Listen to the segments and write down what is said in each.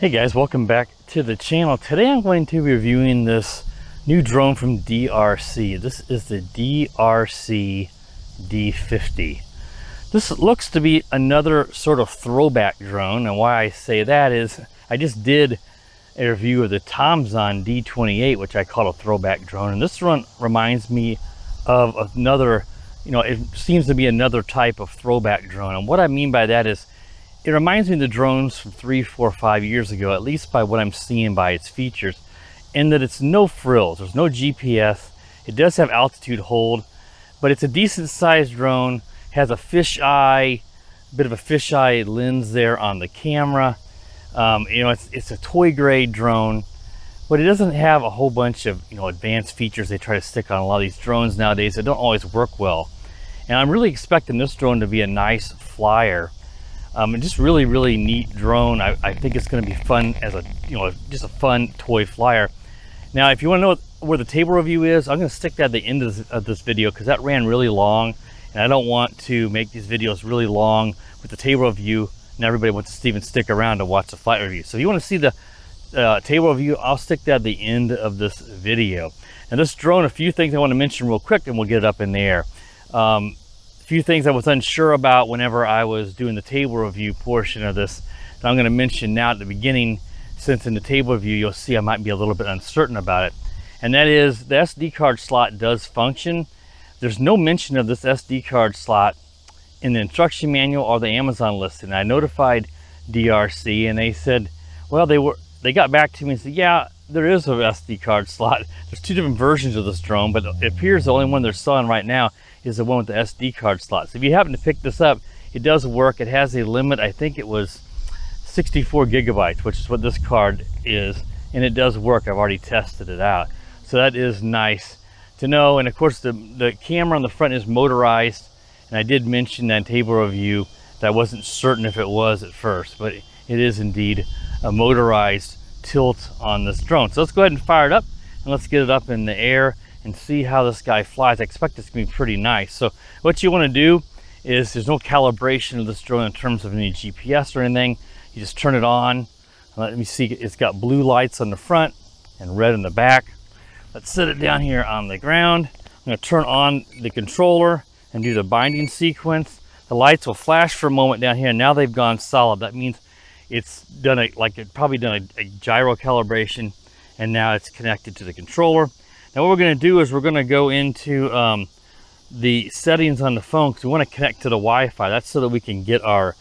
Hey guys, welcome back to the channel. Today I'm going to be reviewing this new drone from DeeRC. This is the DeeRC D50. This looks to be another sort of throwback drone, and why I say that is I just did a review of the Hubsan D28, which I call a throwback drone, and this one reminds me of another, it seems to be another type of throwback drone. And what I mean by that is it reminds me of the drones from 3, 4, 5 years ago, at least by what I'm seeing by its features, in that it's no frills, there's no GPS, it does have altitude hold, but it's a decent sized drone, has a fisheye, bit of a fisheye lens there on the camera. It's a toy grade drone, but it doesn't have a whole bunch of advanced features they try to stick on a lot of these drones nowadays that don't always work well. And I'm really expecting this drone to be a nice flyer. And just really neat drone. I think it's going to be fun as just a fun toy flyer. Now, if you want to know where the table review is, I'm going to stick that at the end of this video because that ran really long, and I don't want to make these videos really long with the table review, and everybody wants to even stick around to watch the flight review. So if you want to see the table review, I'll stick that at the end of this video. And this drone, a few things I want to mention real quick, and we'll get it up in the air. A few things I was unsure about whenever I was doing the table review portion of this that I'm going to mention now at the beginning, since in the table review you'll see I might be a little bit uncertain about it. And that is, the SD card slot does function. There's no mention of this SD card slot in the instruction manual or the Amazon listing. I notified DeeRC and they said, well, they got back to me and said, yeah, there is a SD card slot. There's two different versions of this drone, but it appears the only one they're selling right now is the one with the SD card slot. So if you happen to pick this up, it does work. It has a limit, I think it was 64 gigabytes, which is what this card is, and it does work. I've already tested it out. So that is nice to know. And of course the camera on the front is motorized, and I did mention that in table review that I wasn't certain if it was at first, but it is indeed a motorized tilt on this drone. So let's go ahead and fire it up, and let's get it up in the air and see how this guy flies. I expect it's going to be pretty nice. So what you want to do is, there's no calibration of this drone in terms of any GPS or anything. You just turn it on. Let me see, it's got blue lights on the front and red in the back. Let's set it down here on the ground. I'm going to turn on the controller and do the binding sequence. The lights will flash for a moment down here, and now they've gone solid. That means it's done probably done a gyro calibration, and now it's connected to the controller. Now what we're going to do is we're going to go into the settings on the phone, because we want to connect to the Wi-Fi. That's so that we can get our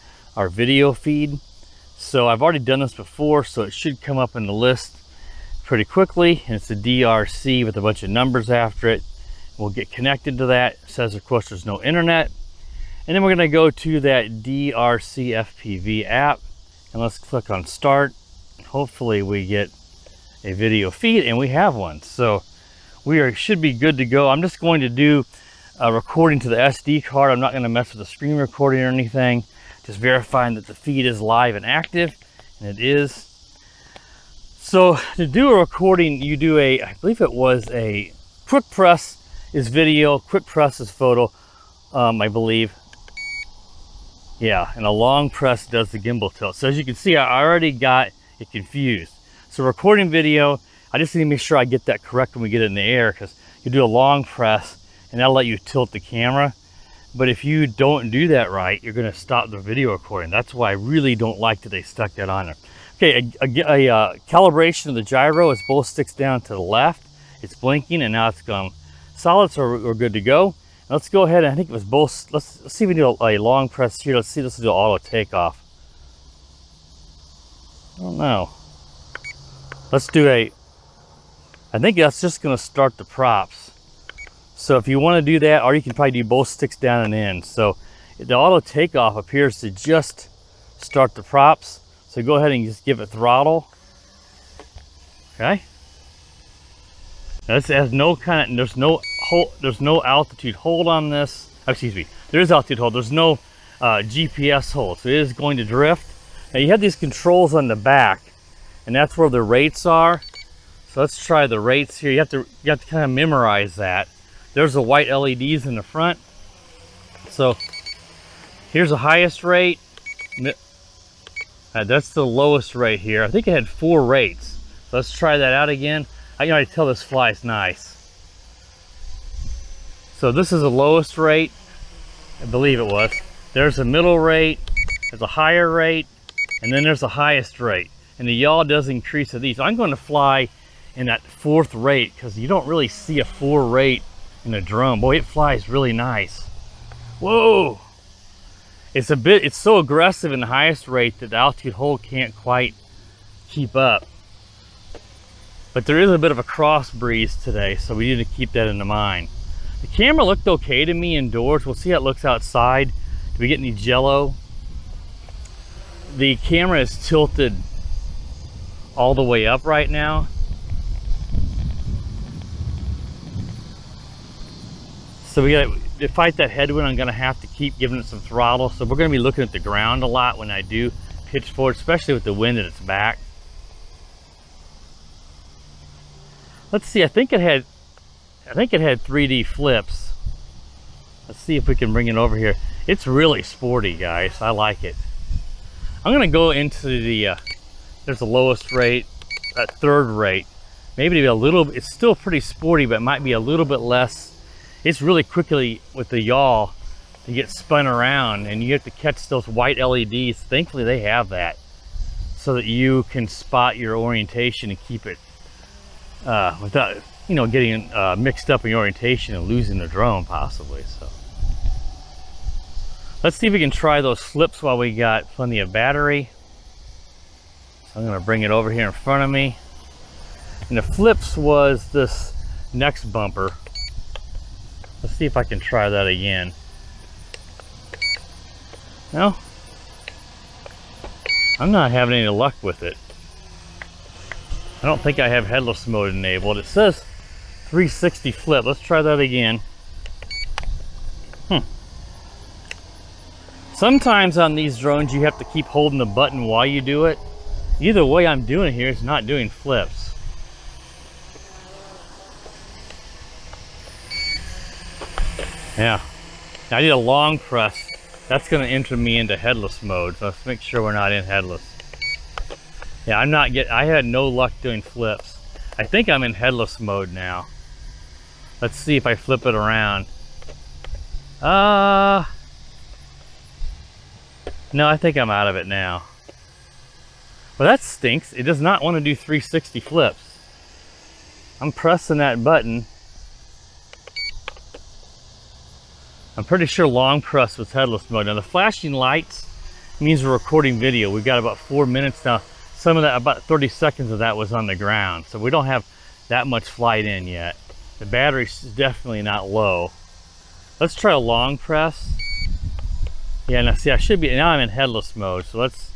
video feed. So I've already done this before, so it should come up in the list pretty quickly. And it's the DeeRC with a bunch of numbers after it. We'll get connected to that. It says, of course, there's no internet. And then we're going to go to that DeeRC FPV app, and let's click on start. Hopefully we get a video feed, and we have one. So should be good to go. I'm just going to do a recording to the SD card. I'm not going to mess with the screen recording or anything. Just verifying that the feed is live and active, and it is. So to do a recording, you do I believe it was a quick press is video, quick press is photo, I believe. Yeah, and a long press does the gimbal tilt. So as you can see, I already got it confused. So recording video, I just need to make sure I get that correct when we get it in the air, because you do a long press and that'll let you tilt the camera. But if you don't do that right, you're going to stop the video recording. That's why I really don't like that they stuck that on there. Okay, a calibration of the gyro is both sticks down to the left. It's blinking, and now it's gone solid, so we're good to go. Let's go ahead, and I think it was both. Let's see if we do a long press here. Let's see, this will do auto takeoff. I don't know. Let's do I think that's just going to start the props. So if you want to do that, or you can probably do both sticks down and in. So the auto takeoff appears to just start the props. So go ahead and just give it throttle. Okay. Now this has no there's no altitude hold on this. Excuse me. There is altitude hold. There's no GPS hold. So it is going to drift. Now you have these controls on the back, and that's where the rates are. So let's try the rates here. You have to kind of memorize that. There's the white LEDs in the front. So here's the highest rate. That's the lowest rate here. I think it had 4 rates. So let's try that out again. I can already tell this fly's nice. So this is the lowest rate, I believe it was. There's a middle rate, there's a higher rate, and then there's the highest rate. And the yaw does increase to these. I'm going to fly in that 4th rate because you don't really see a 4 rate in a drone. Boy, it flies really nice. Whoa! It's so aggressive in the highest rate that the altitude hold can't quite keep up. But there is a bit of a cross breeze today, so we need to keep that in mind. The camera looked okay to me indoors. We'll see how it looks outside. Do we get any jello? The camera is tilted all the way up right now. So we got to fight that headwind. I'm going to have to keep giving it some throttle. So we're going to be looking at the ground a lot when I do pitch forward, especially with the wind at its back. Let's see. I think it had 3D flips. Let's see if we can bring it over here. It's really sporty, guys. I like it. I'm going to go into the there's the lowest rate, that 3rd rate. Maybe to be a little. It's still pretty sporty, but it might be a little bit less. It's really quickly with the yaw to get spun around, and you have to catch those white LEDs. Thankfully they have that so that you can spot your orientation and keep it without, you know, getting mixed up in your orientation and losing the drone possibly. So let's see if we can try those flips while we got plenty of battery. So I'm going to bring it over here in front of me, and the flips was this next bumper. Let's see if I can try that again. No, I'm not having any luck with it. I don't think I have headless mode enabled. It says 360 flip. Let's try that again. Sometimes on these drones you have to keep holding the button while you do it. Either way I'm doing it here, it's not doing flips. Yeah, I did a long press. That's going to enter me into headless mode, so let's make sure we're not in headless. Yeah, I had no luck doing flips. I think I'm in headless mode now. Let's see if I flip it around. No, I think I'm out of it now. Well, that stinks. It does not want to do 360 flips. I'm pressing that button. I'm pretty sure long press was headless mode. Now the flashing lights means we're recording video. We've got about 4 minutes now. Some of that, about 30 seconds of that was on the ground. So we don't have that much flight in yet. The battery's definitely not low. Let's try a long press. Yeah, now see, I should be, now I'm in headless mode. So let's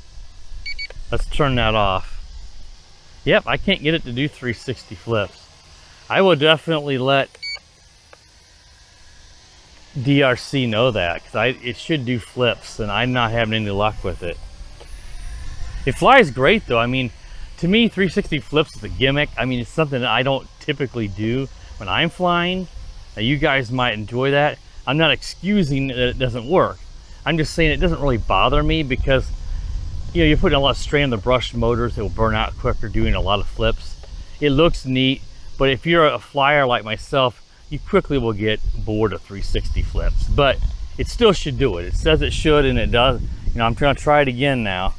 turn that off. Yep, I can't get it to do 360 flips. I will definitely let DJI know that, because it should do flips, and I'm not having any luck with it. It flies great though. I mean, to me 360 flips is a gimmick. I mean, it's something that I don't typically do when I'm flying. Now you guys might enjoy that. I'm not excusing that it doesn't work. I'm just saying it doesn't really bother me because, you know, you're putting a lot of strain on the brushed motors. It will burn out quicker doing a lot of flips. It looks neat, but if you're a flyer like myself, you quickly will get bored of 360 flips, but it still should do it. It says it should, and it does. You know, I'm trying to try it again now.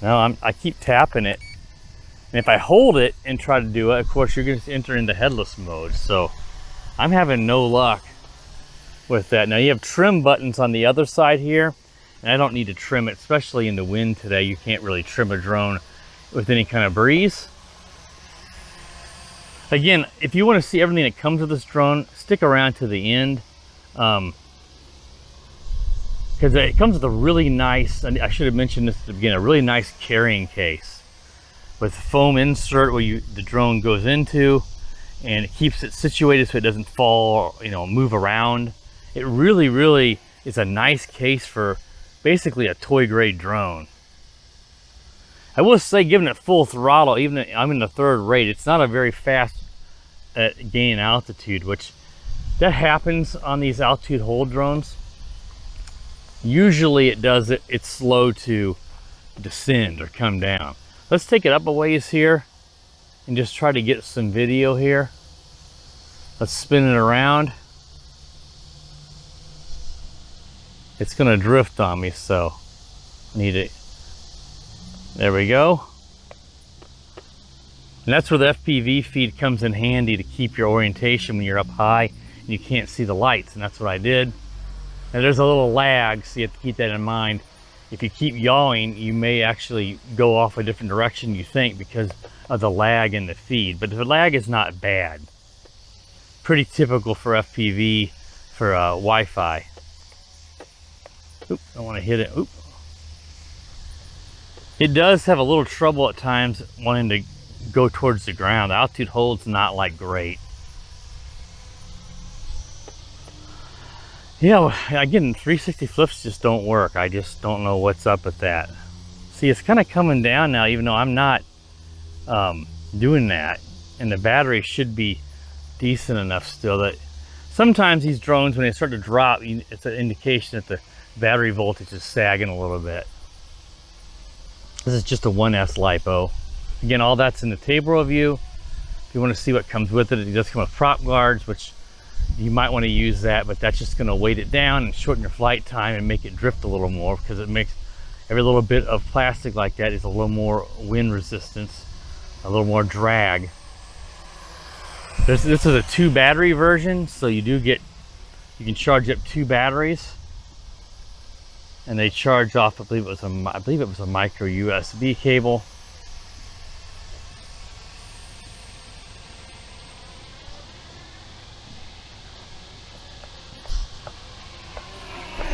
No, I keep tapping it, and if I hold it and try to do it, of course you're going to enter into headless mode. So I'm having no luck with that. Now you have trim buttons on the other side here, and I don't need to trim it, especially in the wind today. You can't really trim a drone with any kind of breeze. Again, if you want to see everything that comes with this drone, stick around to the end, because it comes with a really nice, and I should have mentioned this at the beginning, a really nice carrying case with foam insert where the drone goes into, and it keeps it situated so it doesn't fall or, you know, move around. It really, really is a nice case for basically a toy grade drone. I will say, given it full throttle, even I'm in the 3rd rate, it's not a very fast gain in altitude, which that happens on these altitude hold drones. Usually it does it, it's slow to descend or come down. Let's take it up a ways here and just try to get some video here. Let's spin it around. It's gonna drift on me, so I need it. There we go. And that's where the FPV feed comes in handy to keep your orientation when you're up high and you can't see the lights, and that's what I did. Now there's a little lag, so you have to keep that in mind. If you keep yawing, you may actually go off a different direction you think because of the lag in the feed. But the lag is not bad. Pretty typical for FPV, for Wi-Fi. Oop, I want to hit it. Oop. It does have a little trouble at times wanting to go towards the ground. The altitude hold's not like great. Yeah, again, 360 flips just don't work. I just don't know what's up with that. See, it's kind of coming down now, even though I'm not doing that. And the battery should be decent enough still that sometimes these drones, when they start to drop, it's an indication that the battery voltage is sagging a little bit. This is just a 1S LiPo. Again, all that's in the table review. If you want to see what comes with it, it does come with prop guards, which you might want to use that, but that's just going to weight it down and shorten your flight time and make it drift a little more, because it makes every little bit of plastic like that is a little more wind resistance, a little more drag. This is a 2 battery version, so you can charge up 2 batteries, and they charge off, I believe it was a micro USB cable.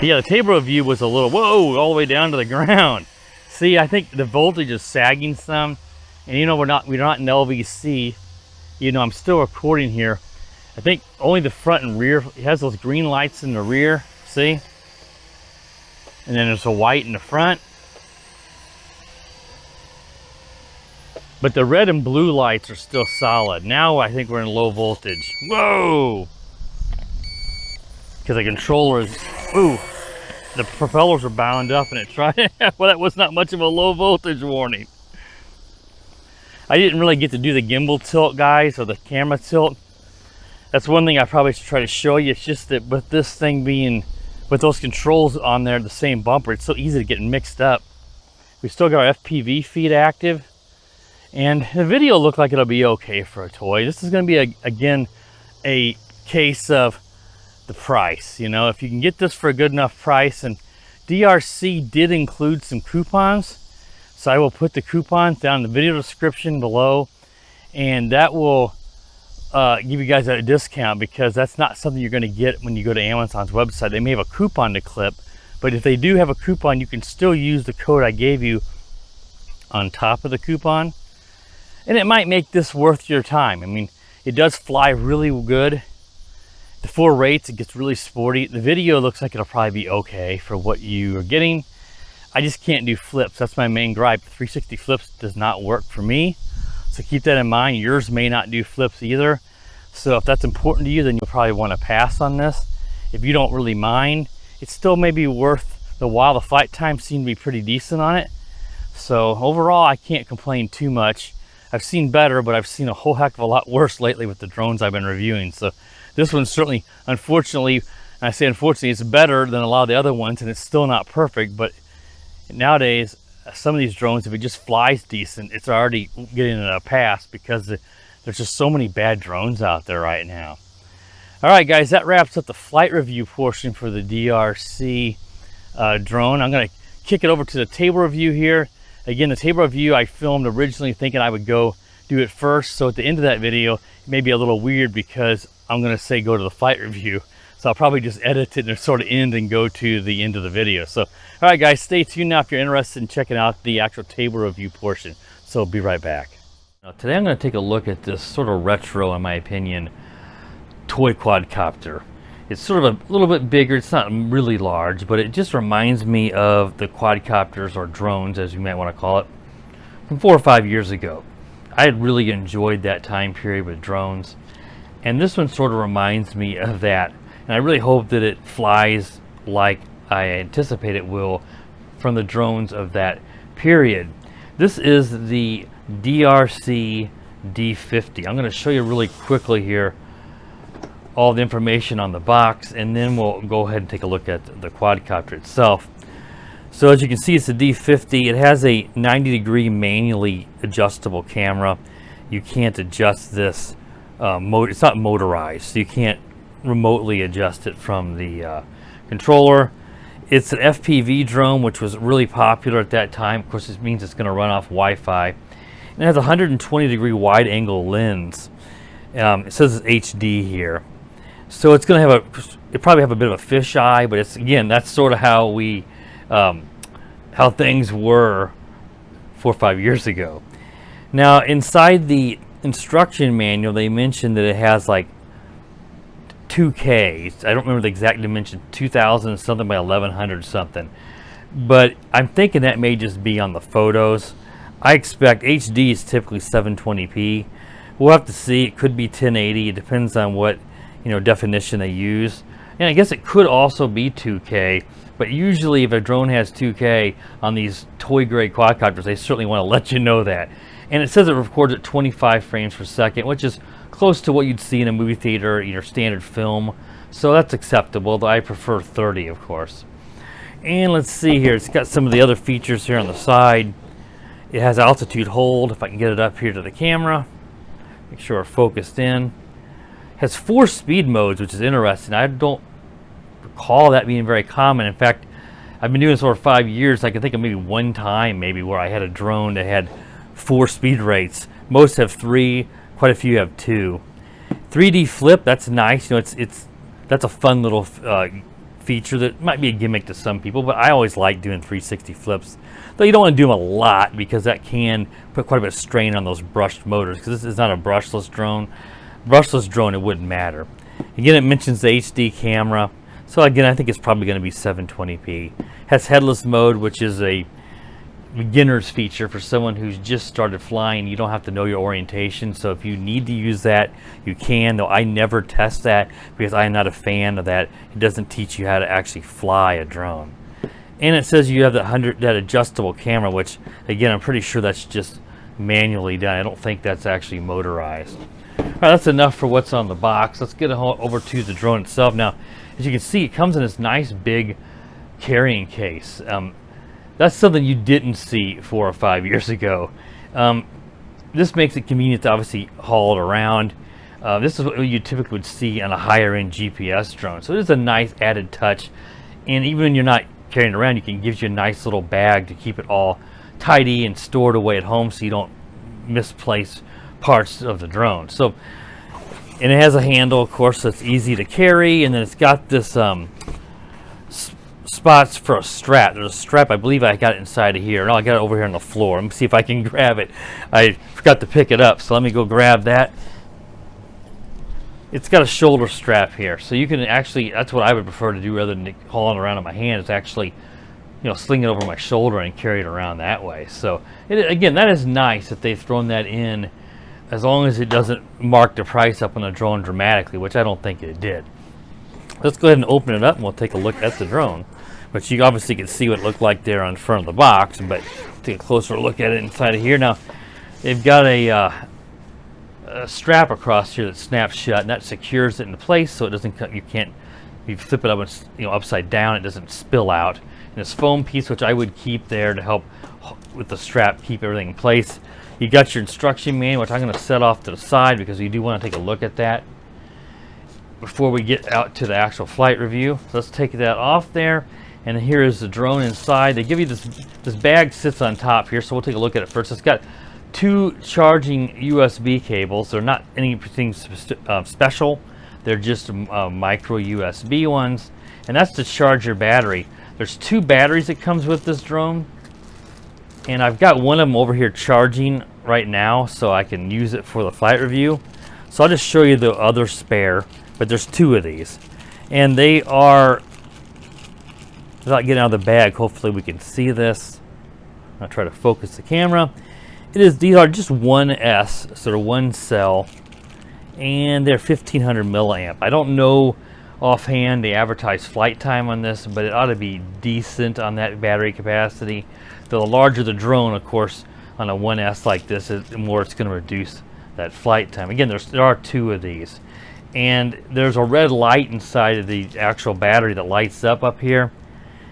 Yeah, the table review was a little, whoa, all the way down to the ground. See, I think the voltage is sagging some, and you know, we're not in LVC. You know, I'm still recording here. I think only the front and rear, it has those green lights in the rear, see? And then there's a white in the front. But the red and blue lights are still solid. Now I think we're in low voltage. Whoa! Because the controller is, ooh, the propellers are bound up and it tried, well, that was not much of a low voltage warning. I didn't really get to do the gimbal tilt, guys, or the camera tilt. That's one thing I probably should try to show you. It's just that with this thing being, with those controls on there, the same bumper, it's so easy to get mixed up. We still got our FPV feed active, and the video looked like it'll be okay for a toy. This is going to be, again, a case of the price. You know, if you can get this for a good enough price, and DeeRC did include some coupons, so I will put the coupons down in the video description below, and that will give you guys a discount, because that's not something you're going to get when you go to Amazon's website. They may have a coupon to clip, but if they do have a coupon, you can still use the code I gave you on top of the coupon, and it might make this worth your time. I mean, it does fly really good. The 4 rates, it gets really sporty. The video looks like it'll probably be okay for what you are getting. I just can't do flips. That's my main gripe. 360 flips does not work for me. So keep that in mind. Yours may not do flips either. So if that's important to you, then you'll probably want to pass on this. If you don't really mind, it still may be worth the while. The flight time seemed to be pretty decent on it. So overall, I can't complain too much. I've seen better, but I've seen a whole heck of a lot worse lately with the drones I've been reviewing. So this one's certainly, unfortunately, and I say unfortunately, it's better than a lot of the other ones, and it's still not perfect, but nowadays, some of these drones, if it just flies decent, it's already getting a pass, because there's just so many bad drones out there right now. All right, guys, that wraps up the flight review portion for the DeeRC drone. I'm going to kick it over to the table review here. Again, the table review I filmed originally thinking I would go do it first, so at the end of that video, it may be a little weird because I'm going to say go to the flight review. So I'll probably just edit it and sort of end and go to the end of the video. So, all right, guys, stay tuned now if you're interested in checking out the actual table review portion. So I'll be right back. Now, today I'm going to take a look at this sort of retro, in my opinion, toy quadcopter. It's sort of a little bit bigger. It's not really large, but it just reminds me of the quadcopters, or drones, as you might want to call it, from 4 or 5 years ago. I had really enjoyed that time period with drones, and this one sort of reminds me of that. And I really hope that it flies like I anticipate it will from the drones of that period. This is the DJI D50. I'm going to show you really quickly here all the information on the box, and then we'll go ahead and take a look at the quadcopter itself. So as you can see, it's a D50. It has a 90-degree manually adjustable camera. You can't adjust this. It's not motorized, so you can't remotely adjust it from the controller. It's an FPV drone, which was really popular at that time. Of course, this means it's going to run off Wi-Fi. And it has a 120-degree wide-angle lens. It says it's HD here, so it's going to have it probably have a bit of a fisheye, but it's, again, that's sort of how we how things were 4 or 5 years ago. Now, inside the instruction manual, they mentioned that it has like 2K. I don't remember the exact dimension, 2000 something by 1100 something. But I'm thinking that may just be on the photos. I expect HD is typically 720p. We'll have to see. It could be 1080. It depends on what, you know, definition they use. And I guess it could also be 2K. But usually if a drone has 2K on these toy grade quadcopters, they certainly want to let you know that. And it says it records at 25 frames per second, which is close to what you'd see in a movie theater, your standard film. So that's acceptable, though I prefer 30, of course. And let's see here. It's got some of the other features here on the side. It has altitude hold, if I can get it up here to the camera. Make sure we're focused in. It has 4 speed modes, which is interesting. I don't recall that being very common. In fact, I've been doing this over 5 years. I can think of maybe one time where I had a drone that had 4 speed rates. Most have 3, quite a few have 2. 3D flip, that's nice. You know, that's a fun little feature that might be a gimmick to some people, but I always like doing 360 flips. Though you don't want to do them a lot, because that can put quite a bit of strain on those brushed motors, because this is not a brushless drone. Brushless drone, it wouldn't matter. Again, it mentions the HD camera. So again, I think it's probably going to be 720p. Has headless mode, which is a beginner's feature for someone who's just started flying. You don't have to know your orientation, so if you need to use that, you can, though I never test that because I am not a fan of that. It doesn't teach you how to actually fly a drone. And it says you have that adjustable camera, which again, I'm pretty sure that's just manually done. I don't think that's actually motorized. All right, that's enough for what's on the box. Let's get over to the drone itself. Now, as you can see, it comes in this nice big carrying case. That's something you didn't see 4 or 5 years ago. This makes it convenient to obviously haul it around. This is what you typically would see on a higher end GPS drone. So it is a nice added touch. And even when you're not carrying it around, it gives you a nice little bag to keep it all tidy and stored away at home so you don't misplace parts of the drone. So, and it has a handle, of course, so it's easy to carry. And then it's got this spots for a strap. There's a strap, I believe I got it inside of here. No, I got it over here on the floor. Let me see if I can grab it. I forgot to pick it up, so let me go grab that. It's got a shoulder strap here, so you can actually, that's what I would prefer to do rather than hauling around in my hand, is actually, you know, sling it over my shoulder and carry it around that way. So again, that is nice that they've thrown that in, as long as it doesn't mark the price up on the drone dramatically, which I don't think it did. Let's go ahead and open it up and we'll take a look at the drone. But you obviously can see what it looked like there on front of the box, but take a closer look at it inside of here. Now, they've got a strap across here that snaps shut, and that secures it into place so it doesn't, you flip it up and, you know, upside down, it doesn't spill out. And this foam piece, which I would keep there to help with the strap keep everything in place. You got your instruction manual, which I'm going to set off to the side because you do want to take a look at that before we get out to the actual flight review. So let's take that off there. And here is the drone inside. They give you this bag sits on top here, so we'll take a look at it first. It's got 2 charging USB cables. They're not anything special. They're just micro USB ones, and that's to charge your battery. There's 2 batteries that comes with this drone, and I've got one of them over here charging right now, so I can use it for the flight review. So I'll just show you the other spare, but there's 2 of these, and they are, without getting out of the bag, hopefully we can see this. I'll try to focus the camera. These are just 1S, sort of 1 cell, and they're 1500 milliamp. I don't know offhand they advertise flight time on this, but it ought to be decent on that battery capacity. The larger the drone, of course, on a 1S like this, the more it's going to reduce that flight time. Again, there are 2 of these, and there's a red light inside of the actual battery that lights up here,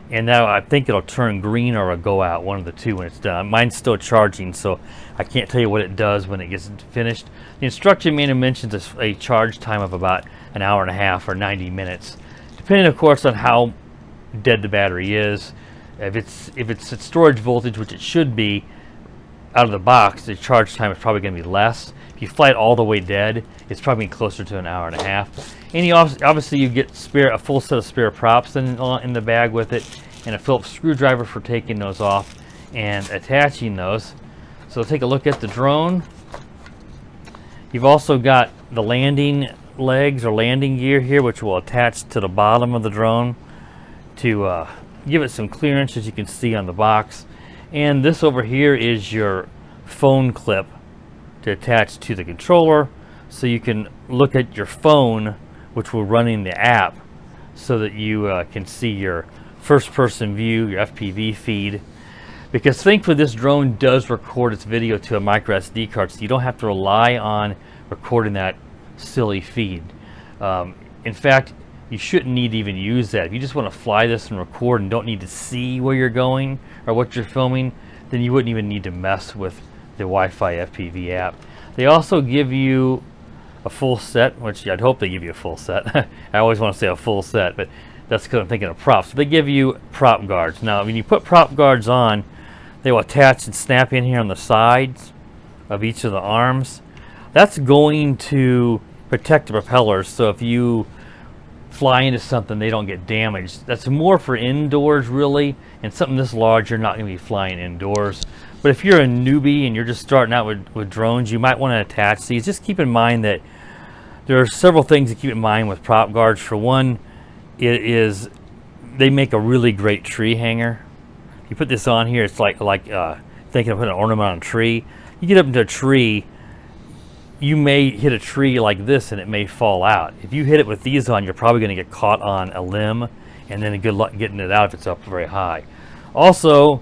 and now I think it'll turn green or it'll go out, one of the 2 when it's done. Mine's still charging, so I can't tell you what it does when it gets finished. The instruction manual mentions a charge time of about an hour and a half or 90 minutes, depending of course on how dead the battery is. If it's at storage voltage, which it should be out of the box, the charge time is probably going to be less. If you fly it all the way dead, it's probably closer to an hour and a half. And obviously you get a full set of spare props in the bag with it, and a Phillips screwdriver for taking those off and attaching those. So take a look at the drone. You've also got the landing legs or landing gear here, which will attach to the bottom of the drone to give it some clearance, as you can see on the box. And this over here is your phone clip to attach to the controller, so you can look at your phone, which will run in the app, so that you can see your first-person view, your FPV feed. Because thankfully this drone does record its video to a micro SD card, so you don't have to rely on recording that silly feed. In fact, you shouldn't need to even use that. If you just want to fly this and record and don't need to see where you're going or what you're filming, then you wouldn't even need to mess with the Wi-Fi FPV app. They also give you a full set, which I'd hope they give you a full set. I always want to say a full set, but that's because I'm thinking of props. So they give you prop guards. Now, when you put prop guards on, they will attach and snap in here on the sides of each of the arms. That's going to protect the propellers, so if you fly into something, they don't get damaged. That's more for indoors, really, and something this large, you're not going to be flying indoors. But if you're a newbie and you're just starting out with drones, you might want to attach these. Just keep in mind that there are several things to keep in mind with prop guards. For one, they make a really great tree hanger. You put this on here, it's like thinking of putting an ornament on a tree. You get up into a tree, you may hit a tree like this and it may fall out. If you hit it with these on, you're probably going to get caught on a limb, and then good luck getting it out if it's up very high. Also,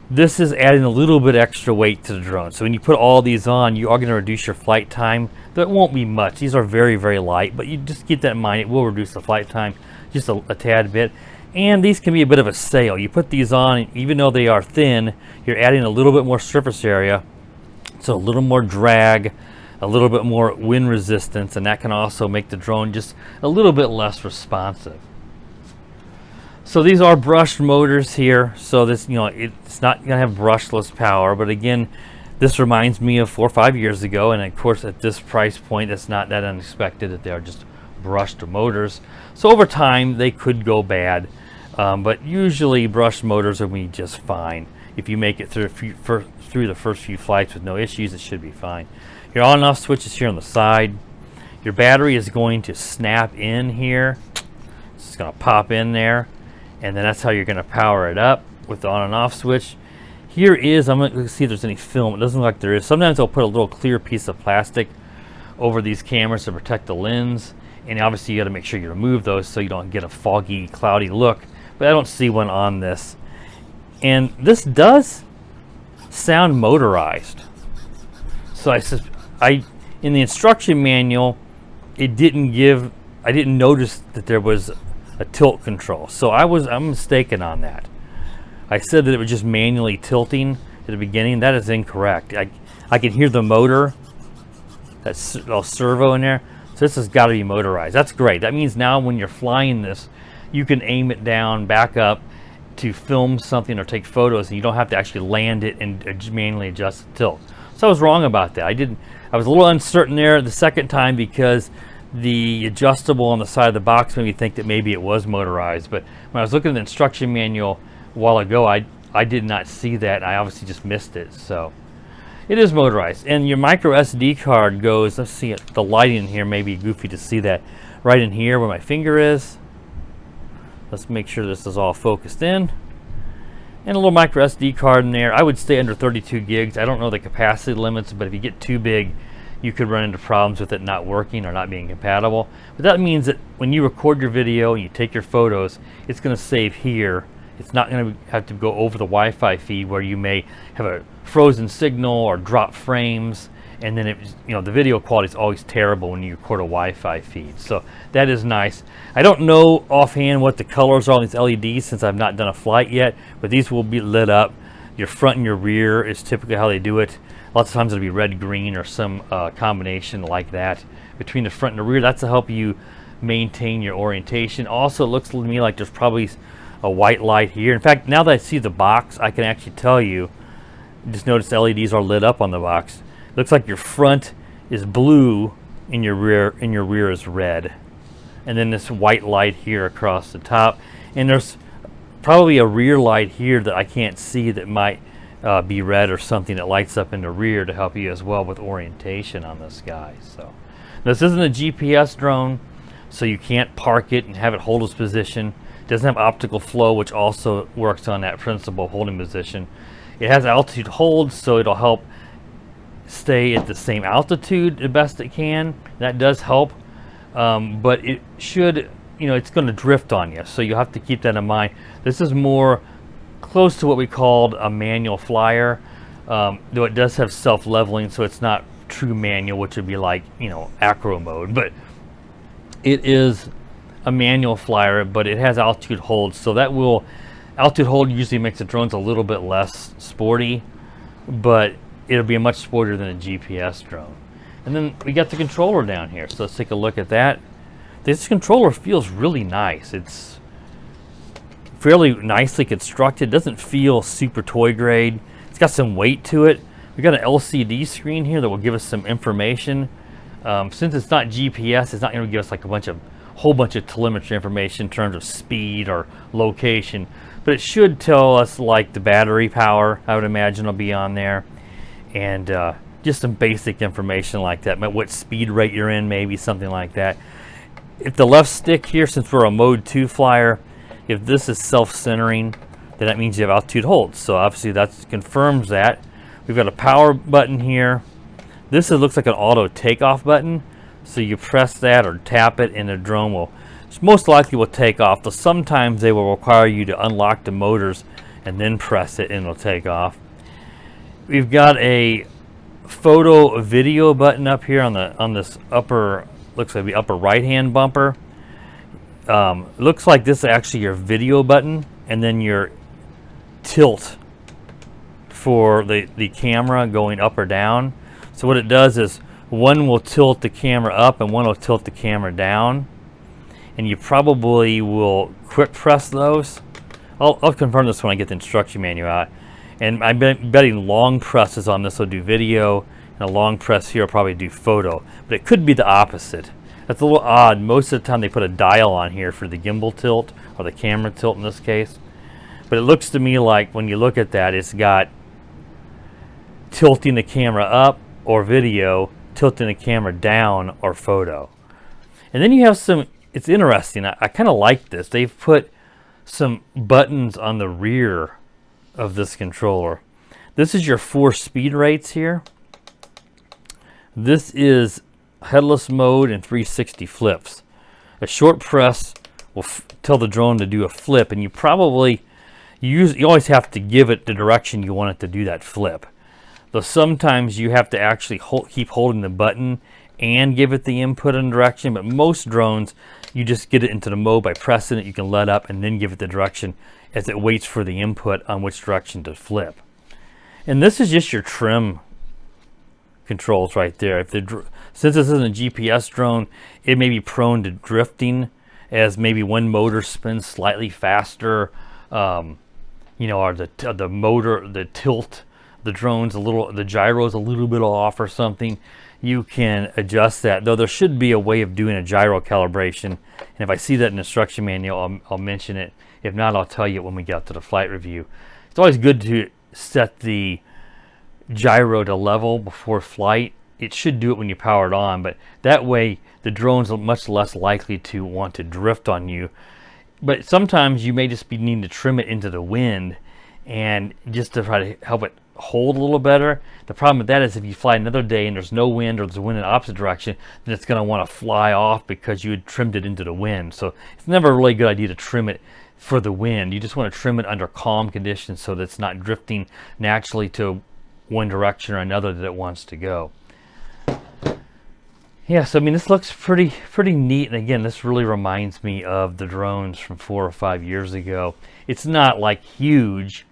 this is adding a little bit extra weight to the drone. So when you put all these on, you are going to reduce your flight time. That won't be much. These are very, very light, but you just keep that in mind. It will reduce the flight time just a tad bit. And these can be a bit of a sail. You put these on, even though they are thin, you're adding a little bit more surface area, so a little more drag, a little bit more wind resistance, and that can also make the drone just a little bit less responsive. So these are brushed motors here, so this, it's not going to have brushless power, but again, this reminds me of 4 or 5 years ago, and of course at this price point it's not that unexpected that they are just brushed motors. So over time they could go bad, but usually brushed motors will be just fine. If you make it through the first few flights with no issues, it should be fine. Your on and off switch is here on the side. Your battery is going to snap in here. It's just going to pop in there, and then that's how you're going to power it up with the on and off switch. Here is, I'm going to see if there's any film. It doesn't look like there is. Sometimes they'll put a little clear piece of plastic over these cameras to protect the lens, and obviously you got to make sure you remove those so you don't get a foggy, cloudy look, but I don't see one on this. And this does sound motorized. So in the instruction manual, I didn't notice that there was a tilt control. So I'm mistaken on that. I said that it was just manually tilting at the beginning. That is incorrect. I can hear the motor, that little servo in there. So this has got to be motorized. That's great. That means now when you're flying this, you can aim it down, back up to film something or take photos, and you don't have to actually land it and manually adjust the tilt. So I was wrong about that. I was a little uncertain there the second time because the adjustable on the side of the box made me think that maybe it was motorized. But when I was looking at the instruction manual a while ago, I did not see that. I obviously just missed it. So it is motorized. And your micro SD card goes, let's see it, the lighting in here may be goofy to see that, right in here where my finger is. Let's make sure this is all focused in. And a little micro SD card in there. I would stay under 32 gigs. I don't know the capacity limits, but if you get too big, you could run into problems with it not working or not being compatible. But that means that when you record your video and you take your photos, it's going to save here. It's not going to have to go over the Wi-Fi feed where you may have a frozen signal or drop frames, and then the video quality is always terrible when you record a Wi-Fi feed. So that is nice. I don't know offhand what the colors are on these LEDs since I've not done a flight yet, but these will be lit up. Your front and your rear is typically how they do it. Lots of times it'll be red, green, or some combination like that between the front and the rear. That's to help you maintain your orientation. Also, it looks to me like there's probably a white light here. In fact, now that I see the box, I can actually tell you. Just notice the LEDs are lit up on the box. It looks like your front is blue and your rear is red. And then this white light here across the top. And there's probably a rear light here that I can't see that might be red or something that lights up in the rear to help you as well with orientation on the sky. So this isn't a GPS drone, so you can't park it and have it hold its position. It doesn't have optical flow, which also works on that principle of holding position. It has altitude hold, so it'll help stay at the same altitude the best it can. That does help, but it should, it's going to drift on you, so you have to keep that in mind. This is more close to what we called a manual flyer, though it does have self-leveling, so it's not true manual, which would be like acro mode, but it is a manual flyer, but it has altitude hold, so that will altitude hold usually makes the drones a little bit less sporty, but it'll be much sportier than a GPS drone. And then we got the controller down here, so let's take a look at that. This controller feels really nice. It's fairly nicely constructed. It doesn't feel super toy grade. It's got some weight to it. We got an LCD screen here that will give us some information. Since it's not GPS, it's not going to give us like a whole bunch of telemetry information in terms of speed or location, but it should tell us like the battery power, I would imagine, will be on there, and just some basic information like that, what speed rate you're in, maybe something like that. If the left stick here, since we're a mode 2 flyer, if this is self-centering, then that means you have altitude hold. So obviously that confirms that. We've got a power button here. This looks like an auto takeoff button. So you press that or tap it and the drone will, most likely will take off. Though sometimes they will require you to unlock the motors and then press it and it'll take off. We've got a photo video button up here on this upper, looks like the upper right hand bumper. Looks like this is actually your video button and then your tilt for the camera going up or down. So what it does is one will tilt the camera up and one will tilt the camera down, and you probably will quick press those. I'll confirm this when I get the instruction manual out. And I'm betting long presses on this will do video, and a long press here will probably do photo. But it could be the opposite. That's a little odd. Most of the time they put a dial on here for the gimbal tilt, or the camera tilt in this case. But it looks to me like when you look at that, it's got tilting the camera up or video, tilting the camera down or photo. And then you have some, it's interesting, I kind of like this. They've put some buttons on the rear of this controller. This is your 4 speed rates here. This is headless mode and 360 flips. A short press will tell the drone to do a flip, and you probably you always have to give it the direction you want it to do that flip. Though sometimes you have to actually keep holding the button and give it the input and direction, but most drones you just get it into the mode by pressing it. You can let up and then give it the direction as it waits for the input on which direction to flip. And this is just your trim controls right there. Since this isn't a GPS drone, it may be prone to drifting as maybe one motor spins slightly faster, or the motor, the tilt, the drone's the gyro's a little bit off or something. You can adjust that, though there should be a way of doing a gyro calibration, and if I see that in the instruction manual, I'll mention it. If not, I'll tell you when we get to the flight review. It's always good to set the gyro to level before flight. It should do it when you power it on, but that way the drone's much less likely to want to drift on you. But sometimes you may just be needing to trim it into the wind, and just to try to help it hold a little better. The problem with that is if you fly another day and there's no wind or there's wind in the opposite direction, then it's going to want to fly off because you had trimmed it into the wind. So it's never a really good idea to trim it for the wind. You just want to trim it under calm conditions so that it's not drifting naturally to one direction or another that it wants to go. Yeah, so I mean, this looks pretty neat. And again, this really reminds me of the drones from 4 or 5 years ago. It's not like huge,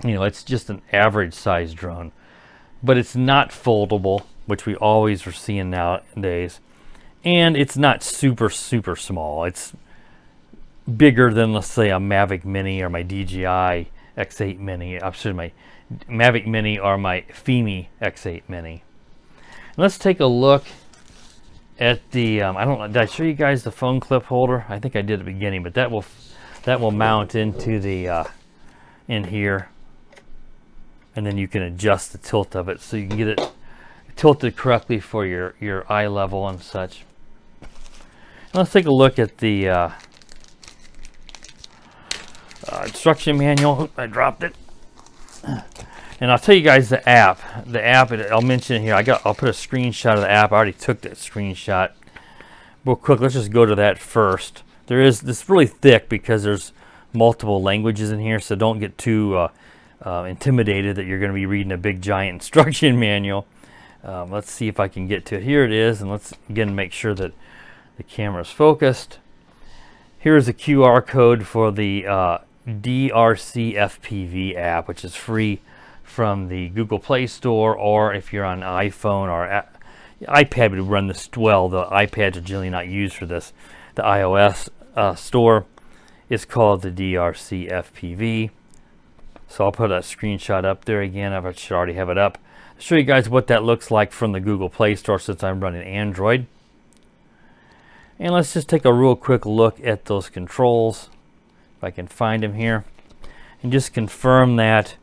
you know, it's just an average size drone, but it's not foldable, which we always are seeing nowadays, and it's not super small. It's bigger than, let's say, a MAVIC Mini or my DJI X8 Mini. I'm sorry, my MAVIC Mini or my FIMI X8 Mini. And let's take a look at the I don't know, did I show you guys the phone clip holder? I think I did at the beginning, but that will mount into the in here, and then you can adjust the tilt of it so you can get it tilted correctly for your eye level and such. And let's take a look at the instruction manual. Oops, I dropped it. And I'll tell you guys the app. The app, I'll mention it here. I'll put a screenshot of the app. I already took that screenshot. Real quick, let's just go to that first. This is really thick because there's multiple languages in here, so don't get too intimidated that you're going to be reading a big giant instruction manual. Let's see if I can get to it. Here it is, and let's again make sure that the camera is focused. Here's a QR code for the DeeRC FPV app, which is free from the Google Play Store, or if you're on iPhone or iPad would run this well. The iPads are generally not used for this. The iOS store is called the DeeRC FPV. So I'll put a screenshot up there again. I should already have it up. I'll show you guys what that looks like from the Google Play Store since I'm running Android. And let's just take a real quick look at those controls, if I can find them here, and just confirm that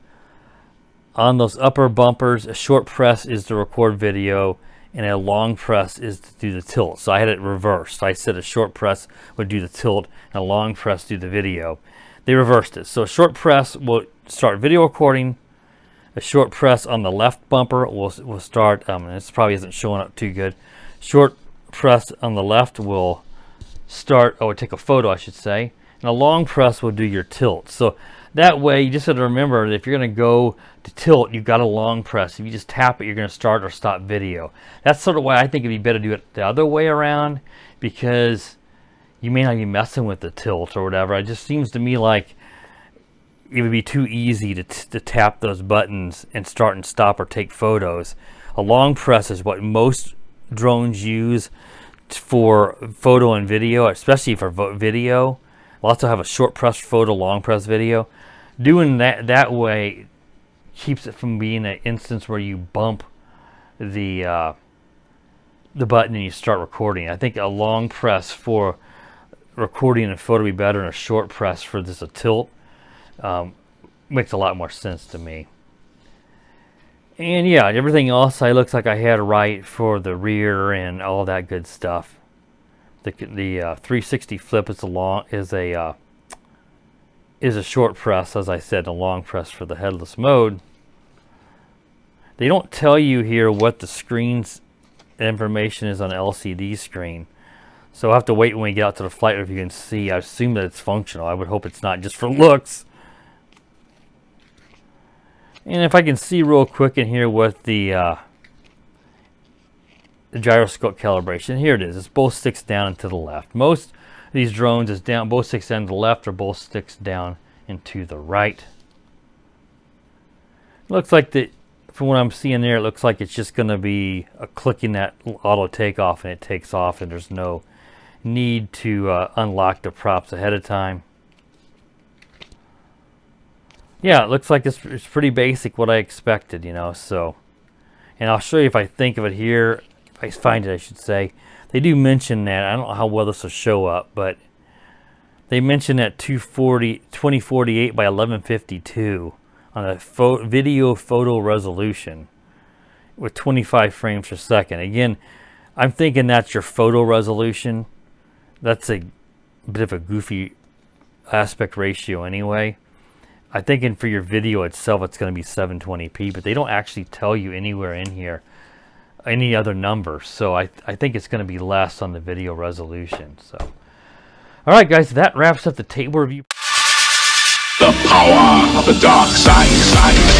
on those upper bumpers, a short press is to record video and a long press is to do the tilt. So I had it reversed. I said a short press would do the tilt and a long press do the video. They reversed it. So a short press will start video recording. A short press on the left bumper will start, this probably isn't showing up too good. Short press on the left will start, take a photo I should say, and a long press will do your tilt. So that way you just have to remember that if you're going to go to tilt, you've got a long press. If you just tap it, you're going to start or stop video. That's sort of why I think it'd be better to do it the other way around, because you may not be messing with the tilt or whatever. It just seems to me like it would be too easy to tap those buttons and start and stop or take photos. A long press is what most drones use for photo and video, especially for video. We'll also have a short press photo, long press video. Doing that way keeps it from being an instance where you bump the button and you start recording. I think a long press for recording and photo would be better than a short press for this a tilt. Makes a lot more sense to me. And yeah, everything else looks like I had right for the rear and all that good stuff. The 360 flip is a short press, as I said, a long press for the headless mode. They don't tell you here what the screen's information is on the LCD screen, so I'll have to wait when we get out to the flight if you can see. I assume that it's functional. I would hope it's not just for looks. And if I can see real quick in here with the gyroscope calibration, here it is. It's both sticks down and to the left. Most of these drones is down, both sticks down to the left or both sticks down and to the right. Looks like from what I'm seeing there, it looks like it's just going to be clicking that auto takeoff and it takes off, and there's no need to unlock the props ahead of time. Yeah, it looks like it's pretty basic, what I expected, you know. So, and I'll show you if I think of it here, if I find it, I should say. They do mention that. I don't know how well this will show up, but they mention that 2048 by 1152 on a video photo resolution with 25 frames per second. Again, I'm thinking that's your photo resolution. That's a bit of a goofy aspect ratio anyway. I think for your video itself, it's going to be 720p, but they don't actually tell you anywhere in here any other numbers. So I think it's going to be less on the video resolution. So, all right, guys, that wraps up the table review. The power of the dark side.